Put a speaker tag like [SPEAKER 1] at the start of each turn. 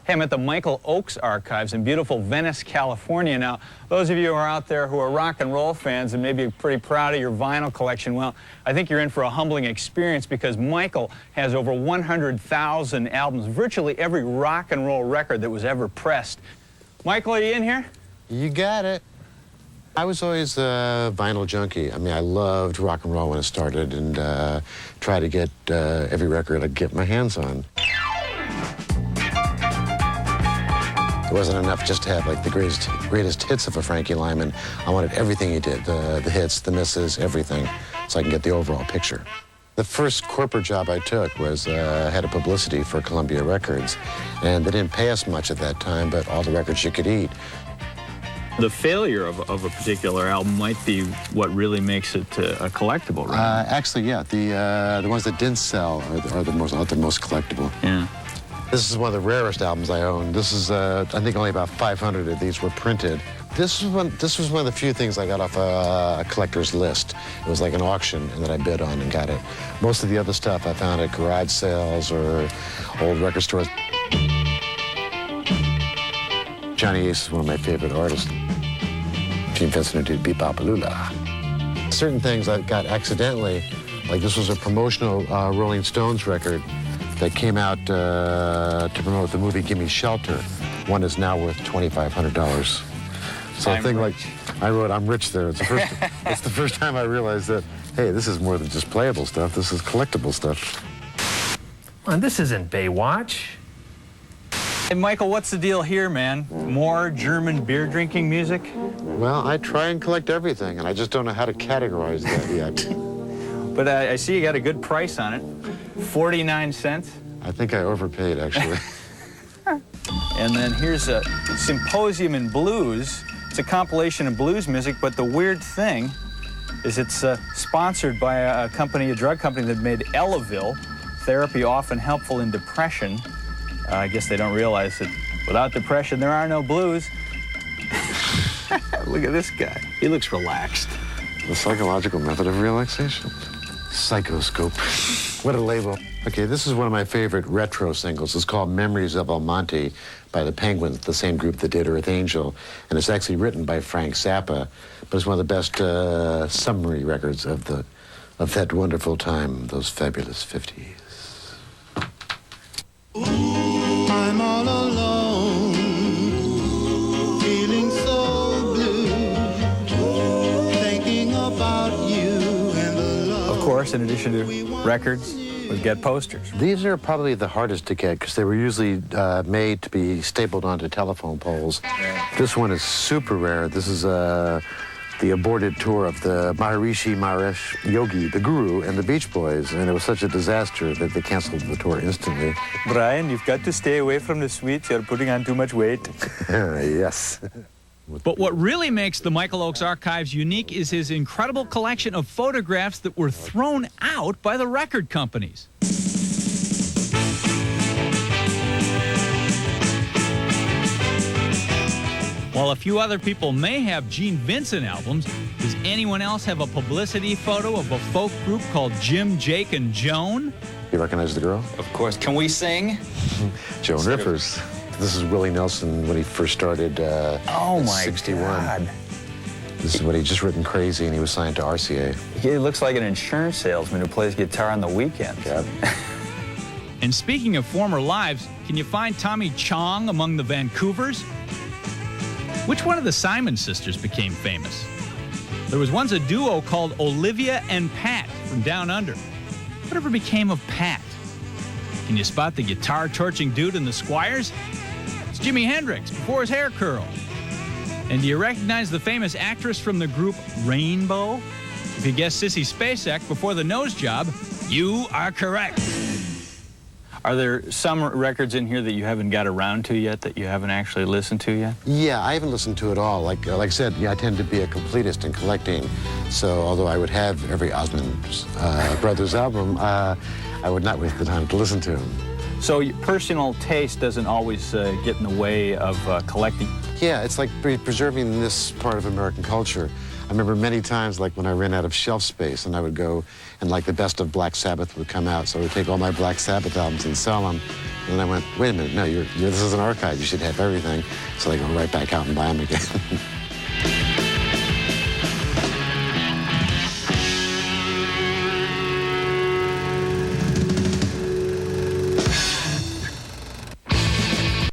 [SPEAKER 1] Hey, I'm at the Michael Ochs Archives in beautiful Venice, California. Now, those of you who are out there who are rock and roll fans and maybe pretty proud of your vinyl collection, well, I think you're in for a humbling experience because Michael has over 100,000 albums, virtually every rock and roll record that was ever pressed. Michael, are you in here?
[SPEAKER 2] You got it. I was always a vinyl junkie. I mean, I loved rock and roll when it started and tried to get every record I could get my hands on. It wasn't enough just to have like the greatest hits of a Frankie Lyman. I wanted everything he did, the hits, the misses, everything, so I can get the overall picture. The first corporate job I took was head of publicity for Columbia Records, and they didn't pay us much at that time, but all the records you could eat.
[SPEAKER 1] The failure of a particular album might be what really makes it a collectible, right?
[SPEAKER 2] Actually, yeah, the ones that didn't sell are the most collectible.
[SPEAKER 1] Yeah.
[SPEAKER 2] This is one of the rarest albums I own. This is, I think only about 500 of these were printed. This was one of the few things I got off a collector's list. It was like an auction, and then I bid on and got it. Most of the other stuff I found at garage sales or old record stores. Johnny Ace is one of my favorite artists. Gene Vincent did Beep-Bop-A-Lula. Certain things I got accidentally, like this was a promotional Rolling Stones record that came out to promote the movie Gimme Shelter. One is now worth $2,500. So a thing like, I wrote I'm rich there. It's the first time I realized that, hey, this is more than just playable stuff. This is collectible stuff.
[SPEAKER 3] Well, this isn't Baywatch.
[SPEAKER 1] Hey, Michael, what's the deal here, man? More German beer drinking music?
[SPEAKER 2] Well, I try and collect everything, and I just don't know how to categorize that yet.
[SPEAKER 1] But I see you got a good price on it. 49 cents.
[SPEAKER 2] I think I overpaid, actually.
[SPEAKER 1] And then here's a Symposium in Blues. It's a compilation of blues music, but the weird thing is it's sponsored by a company, a drug company that made Elavil, therapy often helpful in depression. I guess they don't realize that without depression, there are no blues. Look at this guy. He looks relaxed.
[SPEAKER 2] The psychological method of relaxation. Psychoscope. What a label. Okay, this is one of my favorite retro singles. It's called Memories of Almonte by the Penguins, the same group that did Earth Angel. And it's actually written by Frank Zappa, but it's one of the best summary records of that wonderful time, those fabulous 50s.
[SPEAKER 4] I'm all alone, feeling so blue, thinking about you and the love.
[SPEAKER 1] Of course, in addition to records, we get posters.
[SPEAKER 2] These are probably the hardest to get because they were usually made to be stapled onto telephone poles. This one is super rare. This is the aborted tour of the Maharishi Mahesh Yogi, the Guru, and the Beach Boys, and it was such a disaster that they canceled the tour instantly.
[SPEAKER 1] Brian, you've got to stay away from the sweets. You're putting on too much weight.
[SPEAKER 2] Yes.
[SPEAKER 5] But what really makes the Michael Ochs Archives unique is his incredible collection of photographs that were thrown out by the record companies. While a few other people may have Gene Vincent albums, does anyone else have a publicity photo of a folk group called Jim, Jake, and Joan?
[SPEAKER 2] You recognize the girl?
[SPEAKER 1] Of course. Can we sing?
[SPEAKER 2] Joan Rippers. This is Willie Nelson when he first started
[SPEAKER 1] Oh
[SPEAKER 2] in
[SPEAKER 1] my
[SPEAKER 2] 61.
[SPEAKER 1] God.
[SPEAKER 2] This is when he'd just written Crazy and he was signed to RCA.
[SPEAKER 1] He looks like an insurance salesman who plays guitar on the weekends.
[SPEAKER 2] Yep.
[SPEAKER 5] And speaking of former lives, can you find Tommy Chong among the Vancouvers? Which one of the Simon sisters became famous? There was once a duo called Olivia and Pat from Down Under. Whatever became of Pat? Can you spot the guitar-torching dude in the Squires? It's Jimi Hendrix before his hair curled. And do you recognize the famous actress from the group Rainbow? If you guessed Sissy Spacek before the nose job, you are correct.
[SPEAKER 1] Are there some records in here that you haven't got around to yet, that you haven't actually listened to yet?
[SPEAKER 2] Yeah, I haven't listened to it all. Like I said, yeah, I tend to be a completist in collecting. So although I would have every Osmond Brothers album, I would not waste the time to listen to them.
[SPEAKER 1] So your personal taste doesn't always get in the way of collecting?
[SPEAKER 2] Yeah, it's like preserving this part of American culture. I remember many times, like when I ran out of shelf space, and I would go, and like the best of Black Sabbath would come out, so I would take all my Black Sabbath albums and sell them. And I went, wait a minute, no, this is an archive. You should have everything. So they go right back out and buy them again.